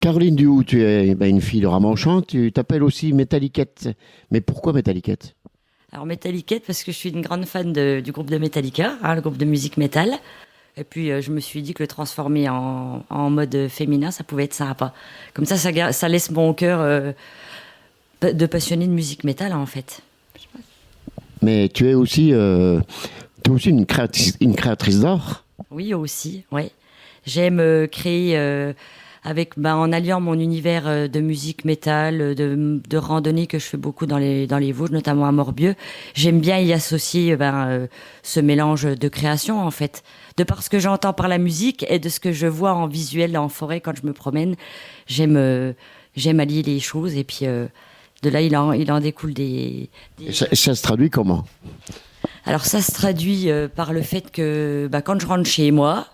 Caroline Duhoux, tu es une fille de Ramanchant, tu t'appelles aussi Metalliquette. Mais pourquoi Metalliquette? Alors Metalliquette parce que je suis une grande fan du groupe de Metallica, hein, le groupe de musique métal. Et puis je me suis dit que le transformer en mode féminin, ça pouvait être sympa. Comme ça laisse mon cœur de passionné de musique métal en fait. Mais tu es aussi une créatrice d'art. Oui aussi, ouais. J'aime créer en alliant mon univers de musique métal, de randonnée que je fais beaucoup dans les Vosges, notamment à Morbieu. J'aime bien y associer ce mélange de création en fait. De par ce que j'entends par la musique et de ce que je vois en visuel en forêt quand je me promène, j'aime allier les choses et puis de là il en découle Et ça se traduit comment? Alors ça se traduit par le fait que quand je rentre chez moi,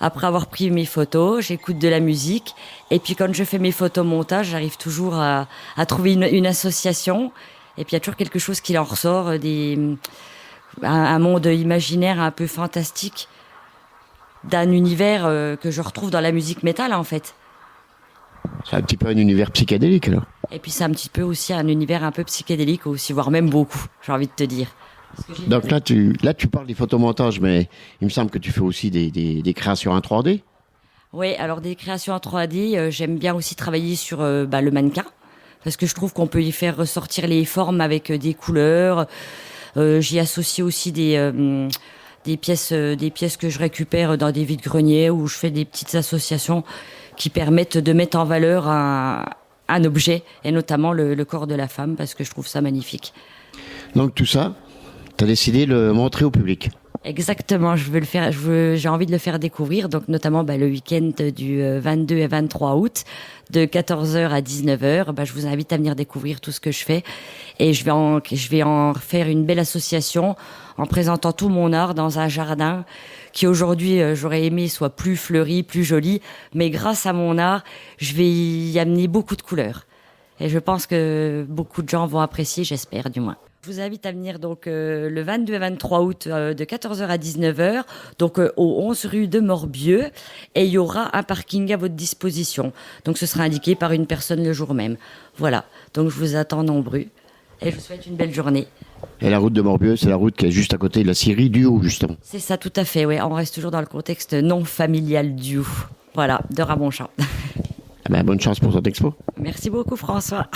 après avoir pris mes photos, j'écoute de la musique. Et puis quand je fais mes photomontages, j'arrive toujours à trouver une association. Et puis il y a toujours quelque chose qui en ressort, un monde imaginaire un peu fantastique d'un univers que je retrouve dans la musique métal en fait. C'est un petit peu un univers psychédélique, là. Et puis c'est un petit peu aussi un univers un peu psychédélique aussi, voire même beaucoup, j'ai envie de te dire. Donc là, tu parles des photomontages, mais il me semble que tu fais aussi des créations en 3D. Oui, alors des créations en 3D, j'aime bien aussi travailler sur le mannequin, parce que je trouve qu'on peut y faire ressortir les formes avec des couleurs. J'y associe aussi des pièces que je récupère dans des vides-greniers, où je fais des petites associations qui permettent de mettre en valeur un objet, et notamment le corps de la femme, parce que je trouve ça magnifique. Donc tout ça, tu as décidé de le montrer au public. Exactement, j'ai envie de le faire découvrir, donc notamment le week-end du 22 et 23 août, de 14h à 19h. Je vous invite à venir découvrir tout ce que je fais, et je vais en faire une belle association en présentant tout mon art dans un jardin qui aujourd'hui j'aurais aimé soit plus fleuri, plus joli, mais grâce à mon art, je vais y amener beaucoup de couleurs. Et je pense que beaucoup de gens vont apprécier, j'espère du moins. Je vous invite à venir donc le 22 et 23 août de 14h à 19h, donc au 11 rue de Morbieu, et il y aura un parking à votre disposition. Donc ce sera indiqué par une personne le jour même. Voilà, donc je vous attends nombreux et je vous souhaite une belle journée. Et la route de Morbieu, c'est la route qui est juste à côté de la scierie Duhoux, justement. C'est ça, tout à fait, oui. On reste toujours dans le contexte non familial du Voilà, de Ramonchant. Bonne chance pour ton expo. Merci beaucoup François.